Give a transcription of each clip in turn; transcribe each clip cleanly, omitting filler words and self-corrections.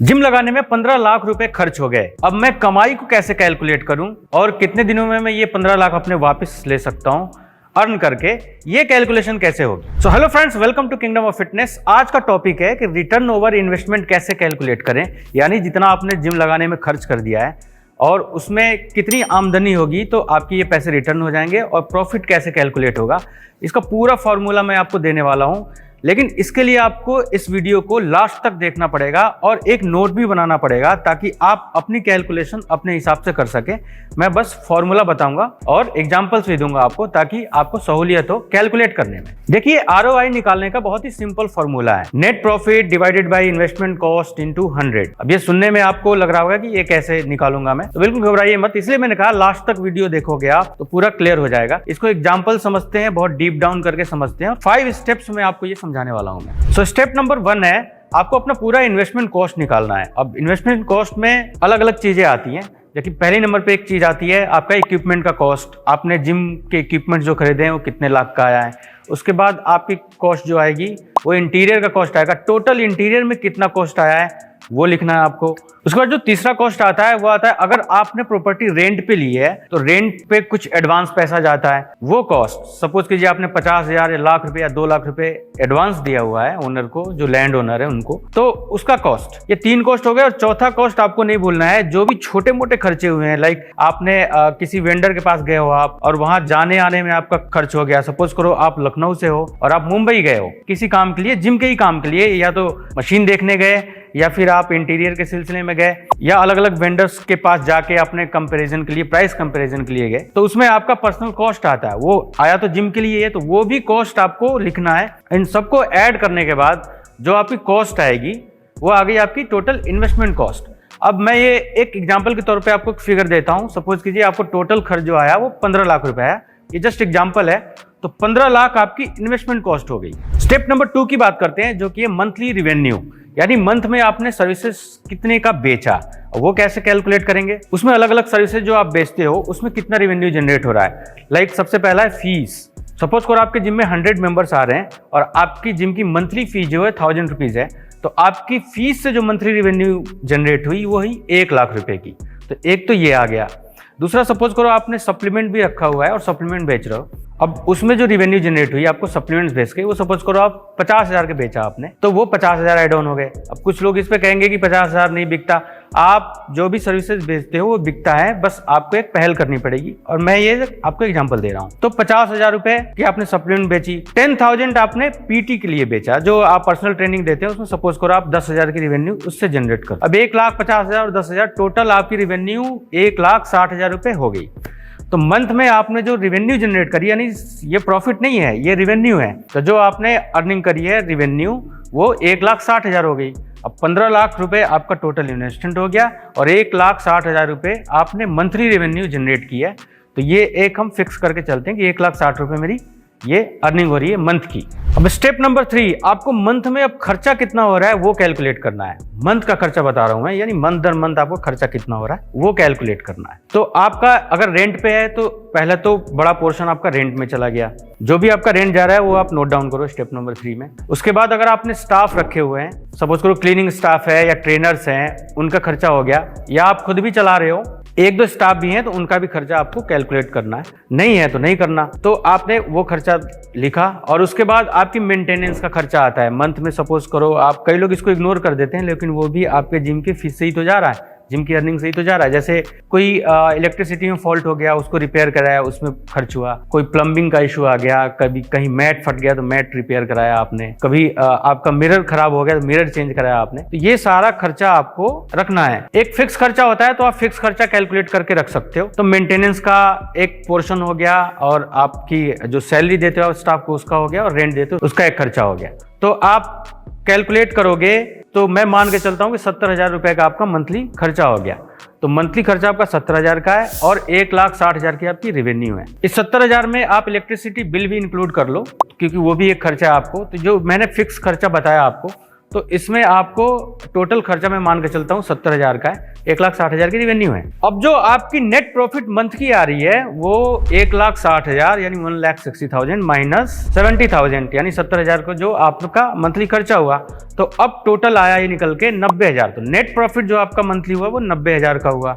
Gym लगाने में 15 लाख रुपए खर्च हो गए। अब मैं कमाई को कैसे कैलकुलेट करूं और कितने दिनों में मैं ये 15 लाख अपने वापस ले सकता हूं अर्न करके, ये कैलकुलेशन कैसे होगी। So hello friends, welcome to kingdom of fitness. आज का टॉपिक है कि रिटर्न ओवर इन्वेस्टमेंट कैसे कैलकुलेट करें, यानी जितना आपने जिम लगाने में खर्च कर दिया है और उसमें कितनी आमदनी होगी तो आपके ये पैसे रिटर्न हो जाएंगे और प्रॉफिट कैसे कैलकुलेट होगा, इसका पूरा फॉर्मूला मैं आपको देने वाला हूं। लेकिन इसके लिए आपको इस वीडियो को लास्ट तक देखना पड़ेगा और एक नोट भी बनाना पड़ेगा ताकि आप अपनी कैलकुलेशन अपने हिसाब से कर सकें। मैं बस फॉर्मूला बताऊंगा और एग्जांपल्स भी दूंगा आपको ताकि आपको सहूलियत हो कैलकुलेट करने में। देखिए, आरओआई निकालने का बहुत ही सिंपल फॉर्मूला है, net profit divided by investment cost into 100। अब ये सुनने में आपको लग रहा होगा कि ये कैसे निकालूंगा मैं, तो बिल्कुल घबराइए मत। इसलिए मैंने कहा लास्ट तक वीडियो देखोगे आप तो पूरा क्लियर हो जाएगा। इसको एग्जाम्पल समझते हैं, बहुत डीप डाउन करके समझते हैं। 5 स्टेप्स में आपको ये समझाने वाला हूं मैं। सो स्टेप नंबर 1 है, आपको अपना पूरा इन्वेस्टमेंट कॉस्ट निकालना है। अब इन्वेस्टमेंट कॉस्ट में अलग अलग चीजें आती हैं, जबकि पहले नंबर पे एक चीज आती है आपका इक्विपमेंट का कॉस्ट। आपने जिम के इक्विपमेंट जो खरीदे हैं वो कितने लाख का आया है। उसके बाद आपकी कॉस्ट जो आएगी वो इंटीरियर का कॉस्ट आएगा, टोटल इंटीरियर में कितना कॉस्ट आया है वो लिखना है आपको। उसके बाद जो तीसरा कॉस्ट आता है वो आता है, अगर आपने प्रॉपर्टी रेंट पे ली है तो रेंट पे कुछ एडवांस पैसा जाता है, वो कॉस्ट। सपोज कीजिए आपने 50,000 या लाख रुपए या 2 लाख रुपए एडवांस दिया हुआ है ओनर को, जो लैंड ओनर है उनको, तो उसका कॉस्ट। ये 3 कॉस्ट हो गए। और चौथा कॉस्ट आपको नहीं भूलना है, जो भी छोटे मोटे खर्चे हुए हैं, लाइक आपने किसी वेंडर के पास गए हो आप और वहां जाने आने में आपका खर्च हो गया। सपोज करो आप लखनऊ से हो और आप मुंबई गए हो किसी काम के लिए, जिम के ही काम के लिए, या तो मशीन देखने गए या फिर आप इंटीरियर के सिलसिले में गए या अलग अलग वेंडर्स के पास जाके अपने कंपैरिजन के लिए, प्राइस कंपैरिजन के लिए गए, तो उसमें आपका पर्सनल कॉस्ट आता है। वो आया तो जिम के लिए है, तो वो भी कॉस्ट आपको लिखना है। इन सबको ऐड करने के बाद जो आपकी कॉस्ट आएगी वो आ गई आपकी टोटल इन्वेस्टमेंट कॉस्ट। अब मैं ये एक एग्जाम्पल के तौर पर आपको फिगर देता हूँ। सपोज कीजिए आपको टोटल खर्च जो आया वो 15 लाख रुपए है, ये जस्ट एग्जाम्पल है, तो 15 लाख आपकी इन्वेस्टमेंट कॉस्ट हो गई। स्टेप नंबर 2 की बात करते हैं, जो कि है मंथली रिवेन्यू, यानी मंथ में आपने सर्विसेज कितने का बेचा, वो कैसे कैलकुलेट करेंगे। उसमें अलग अलग सर्विसेज जो आप बेचते हो उसमें कितना रेवेन्यू जनरेट हो रहा है। लाइक सबसे पहला है फीस। सपोज करो आपके जिम में 100 मेंबर्स आ रहे हैं और आपकी जिम की मंथली फीस जो है 1000 रुपीज है, तो आपकी फीस से जो मंथली रेवेन्यू जनरेट हुई वो हुई 1 लाख रुपए की। तो एक तो ये आ गया। दूसरा, सपोज करो आपने सप्लीमेंट भी रखा हुआ है और सप्लीमेंट बेच रहे हो। अब उसमें जो रिवेन्यू जनरेट हुई आपको सप्लीमेंट्स बेच के, वो सपोज करो आप 50,000 के बेचा आपने, तो वो 50,000 एड ऑन हो गए। अब कुछ लोग इस पे कहेंगे कि 50,000 नहीं बिकता। आप जो भी सर्विसेज बेचते हो वो बिकता है, बस आपको एक पहल करनी पड़ेगी और मैं ये आपको एग्जांपल दे रहा हूँ। तो 50,000 रुपए की आपने सप्लीमेंट बेची, 10,000 आपने पीटी के लिए बेचा, जो आप पर्सनल ट्रेनिंग देते हैं, उसमें सपोज करो आप 10,000 की रिवेन्यू उससे जनरेट करो। अब 1,50,000 और 10,000 टोटल आपकी रिवेन्यू 1,60,000 रुपए हो गई। तो मंथ में आपने जो रिवेन्यू जनरेट करी, यानी ये प्रॉफिट नहीं है, ये रिवेन्यू है, तो जो आपने अर्निंग करी है रिवेन्यू वो 1,60,000 हो गई। अब 15 लाख रुपए आपका टोटल इन्वेस्टमेंट हो गया और 1,60,000 रुपए आपने मंथली रेवेन्यू जनरेट किया है। तो ये एक हम फिक्स करके चलते हैं कि 1,60,000 रुपए मेरी ये अर्निंग हो रही है मंथ की। अब स्टेप नंबर 3, आपको मंथ में अब खर्चा कितना हो रहा है वो कैलकुलेट करना है। मंथ का खर्चा बता रहा हूं मैं, यानी मंथ दर मंथ आपको खर्चा कितना हो रहा है वो कैलकुलेट करना है। तो आपका अगर रेंट पे है तो पहले तो बड़ा पोर्शन आपका रेंट में चला गया, जो भी आपका रेंट जा रहा है वो आप नोट डाउन करो स्टेप नंबर 3 में। उसके बाद अगर आपने स्टाफ रखे हुए हैं, सपोज करो क्लीनिंग स्टाफ है या ट्रेनर्स हैं, उनका खर्चा हो गया, या आप खुद भी चला रहे हो, 1-2 स्टाफ भी हैं तो उनका भी खर्चा आपको कैलकुलेट करना है, नहीं है तो नहीं करना। तो आपने वो खर्चा लिखा और उसके बाद आपकी मेंटेनेंस का खर्चा आता है मंथ में। सपोज करो आप, कई लोग इसको इग्नोर कर देते हैं, लेकिन वो भी आपके जिम की फीस से ही तो जा रहा है, जिम की अर्निंग से ही तो जा रहा है। जैसे कोई इलेक्ट्रिसिटी में फॉल्ट हो गया, उसको रिपेयर कराया, उसमें खर्च हुआ। कोई प्लम्बिंग का इशू आ गया, कभी कहीं मैट फट गया तो मैट रिपेयर कराया आपने, कभी आपका मिरर खराब हो गया तो मिरर चेंज कराया आपने। तो ये सारा खर्चा आपको रखना है। एक फिक्स खर्चा होता है तो आप फिक्स खर्चा कैलकुलेट करके रख सकते हो। तो मेंटेनेंस का एक पोर्शन हो गया और आपकी जो सैलरी देते हो स्टाफ को उसका हो गया, और रेंट देते हो उसका एक खर्चा हो गया। तो आप कैलकुलेट करोगे तो मैं मान के चलता हूं कि 70,000 रुपए का आपका मंथली खर्चा हो गया। तो मंथली खर्चा आपका 70,000 का है और 1,60,000 की आपकी रेवेन्यू है। इस 70,000 में आप इलेक्ट्रिसिटी बिल भी इंक्लूड कर लो, क्योंकि वो भी एक खर्चा है आपको। तो जो मैंने फिक्स खर्चा बताया आपको तो इसमें आपको टोटल खर्चा मैं मान के चलता हूँ 70,000 का है, 1,60,000 की रिवेन्यू है। अब जो आपकी नेट प्रॉफिट मंथ की आ रही है वो 1,60,000 यानी 1,60,000 माइनस 70,000 यानी 70,000 को जो आपका मंथली खर्चा हुआ, तो अब टोटल आया ये निकल के 90,000। तो नेट प्रॉफिट जो आपका मंथली हुआ वो 90,000 का हुआ।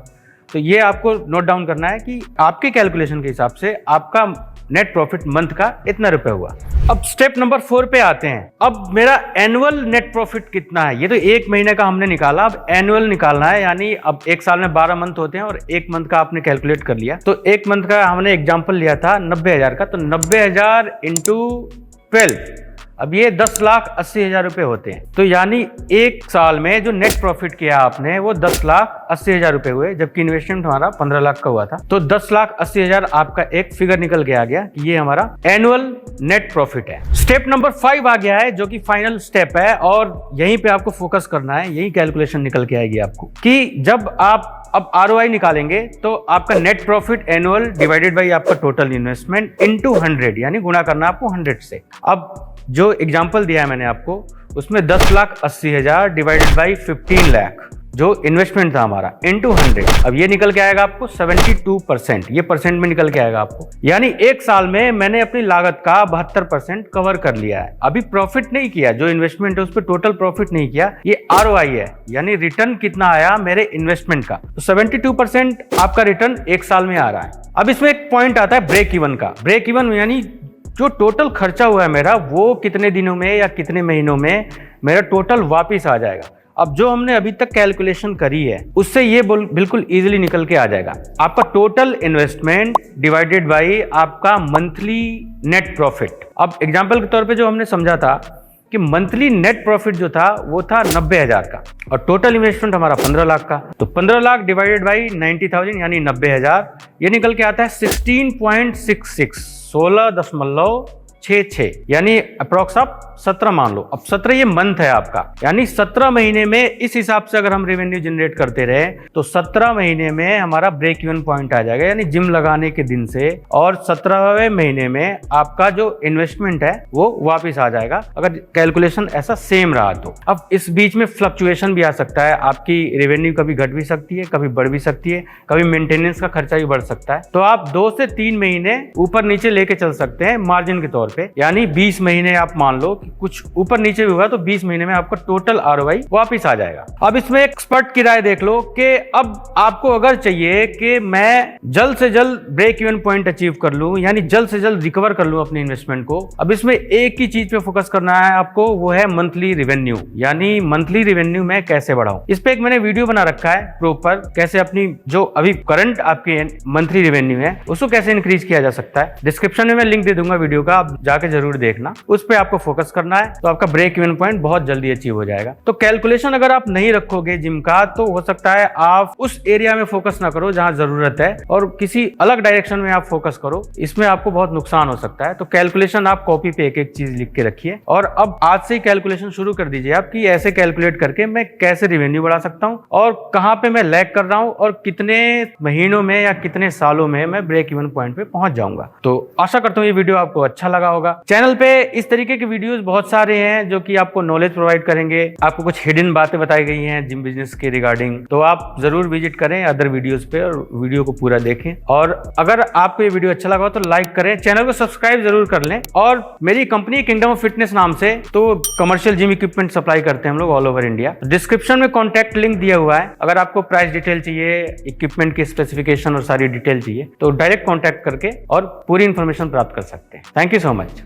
तो ये आपको नोट डाउन करना है कि आपके कैलकुलेशन के हिसाब से आपका नेट प्रॉफिट मंथ का इतना रुपए हुआ। अब स्टेप नंबर 4 पे आते हैं। अब मेरा एनुअल नेट प्रॉफिट कितना है, ये तो एक महीने का हमने निकाला, अब एनुअल निकालना है, यानी अब एक साल में 12 मंथ होते हैं और एक मंथ का आपने कैलकुलेट कर लिया। तो एक मंथ का हमने एग्जाम्पल लिया था 90,000 का, तो 90,000 इंटू 12, अब ये 10,80,000 रुपए होते हैं। तो यानी एक साल में जो नेट प्रॉफिट किया आपने वो 10,80,000 रुपए हुए, जबकि इन्वेस्टमेंट हमारा 15 लाख का हुआ था। तो 10,80,000 आपका एक फिगर निकल के आ गया कि ये हमारा एनुअल नेट प्रॉफिट है। स्टेप नंबर 5 आ गया है, जो कि फाइनल स्टेप है और यहीं पे आपको फोकस करना है, यही कैलकुलेशन निकल के आएगी आपको कि जब आप अब ROI निकालेंगे तो आपका net profit annual divided by आपका टोटल इन्वेस्टमेंट इनटू 100, यानी गुणा करना आपको 100 से। अब जो एग्जांपल दिया है मैंने आपको उसमें 10,80,000 डिवाइडेड बाई 15 लाख जो इन्वेस्टमेंट था हमारा इनटू 100, अब ये निकल के आएगा आपको 72%, ये परसेंट में निकल के आएगा आपको, यानी एक साल में मैंने अपनी लागत का 72% कवर कर लिया है। अभी प्रॉफिट नहीं किया, जो इन्वेस्टमेंट है उस पर टोटल प्रॉफिट नहीं किया, ये ROI है, यानी रिटर्न कितना आया मेरे इन्वेस्टमेंट का। तो 72% आपका रिटर्न एक साल में आ रहा है। अब इसमें एक पॉइंट आता है ब्रेक इवन का। ब्रेक इवन यानी जो टोटल खर्चा हुआ है मेरा वो कितने दिनों में या कितने महीनों में मेरा टोटल वापिस आ जाएगा। अब जो हमने अभी तक कैलकुलेशन करी है उससे ये बिल्कुल इजीली निकल के आ जाएगा। आपका टोटल इन्वेस्टमेंट डिवाइडेड बाई आपका मंथली नेट प्रॉफिट। अब एग्जांपल के तौर पे जो हमने समझा था कि मंथली नेट प्रॉफिट जो था वो था 90,000 का और टोटल इन्वेस्टमेंट हमारा 15 लाख का, तो 15 लाख डिवाइडेड बाई 90,000 यानी 90,000, ये निकल के आता है 16.66, 16.66, यानी अप्रोक्स आप 17 मान लो। अब 17 ये मंथ है आपका, यानी 17 महीने में इस हिसाब से अगर हम रेवेन्यू जनरेट करते रहे तो 17 महीने में हमारा ब्रेक इवन पॉइंट आ जाएगा, यानी जिम लगाने के दिन से, और 17वें महीने में आपका जो इन्वेस्टमेंट है वो वापस आ जाएगा, अगर कैलकुलेशन ऐसा सेम रहा तो। अब इस बीच में फ्लक्चुएशन भी आ सकता है, आपकी रेवेन्यू कभी घट भी सकती है, कभी बढ़ भी सकती है, कभी मेंटेनेंस का खर्चा भी बढ़ सकता है, तो आप 2 से 3 महीने ऊपर नीचे लेके चल सकते हैं मार्जिन के तौर पे, यानी 20 महीने आप मान लो कि कुछ ऊपर नीचे भी हुआ तो 20 महीने में आपका टोटल ROI वापस आ जाएगा। अब इसमें एक एक्सपर्ट की राय देख लो कि अब आपको अगर चाहिए कि मैं जल्द से जल्द ब्रेक इवन पॉइंट अचीव कर लूं, यानी जल्द से जल्द रिकवर कर लूं अपने इन्वेस्टमेंट को, अब इसमें एक ही चीज पे फोकस करना है आपको, वो है मंथली रिवेन्यू, यानी मंथली रिवेन्यू मैं कैसे बढ़ाऊं। इस पे एक मैंने वीडियो बना रखा है प्रॉपर, कैसे अपनी जो अभी करंट आपकी मंथली रिवेन्यू है उसको कैसे इंक्रीज किया जा सकता है। डिस्क्रिप्शन में मैं लिंक दे दूंगा वीडियो का, आप जाके जरूर देखना, उस पे आपको फोकस करना है, तो आपका ब्रेक इवन पॉइंट बहुत जल्दी अचीव हो जाएगा। तो कैलकुलेशन अगर आप नहीं रखोगे जिम का, तो हो सकता है आप उस एरिया में फोकस ना करो जहां जरूरत है और किसी अलग डायरेक्शन में आप फोकस करो, इसमें आपको बहुत नुकसान हो सकता है। तो कैलकुलेशन आप कॉपी पे एक एक चीज लिख के रखिए और अब आज से ही कैलकुलेशन शुरू कर दीजिए आप कि ऐसे कैलकुलेट करके मैं कैसे रेवेन्यू बढ़ा सकता हूं और कहां पे मैं लैग कर रहा हूं और कितने महीनों में या कितने सालों में मैं ब्रेक इवन पॉइंट पे पहुंच जाऊंगा। तो आशा करता हूं ये वीडियो आपको अच्छा लगा होगा। चैनल पे इस तरीके के वीडियोस बहुत सारे हैं जो कि आपको नॉलेज प्रोवाइड करेंगे, आपको कुछ हिडन बातें बताई गई हैं जिम बिजनेस के रिगार्डिंग, तो आप जरूर विजिट करें अदर वीडियोस पे और वीडियो को पूरा देखें। और अगर आपको ये वीडियो अच्छा लगा तो लाइक करें, चैनल को सब्सक्राइब जरूर कर लें। और मेरी कंपनी किंगडम ऑफ फिटनेस नाम से तो कमर्शियल जिम इक्विपमेंट सप्लाई करते हैं हम लोग ऑल ओवर इंडिया। डिस्क्रिप्शन में कॉन्टैक्ट लिंक दिया हुआ है, अगर आपको प्राइस डिटेल चाहिए, इक्विपमेंट की स्पेसिफिकेशन और सारी डिटेल चाहिए तो डायरेक्ट कॉन्टैक्ट करके और पूरी इंफॉर्मेशन प्राप्त कर सकते हैं। Thank you so much.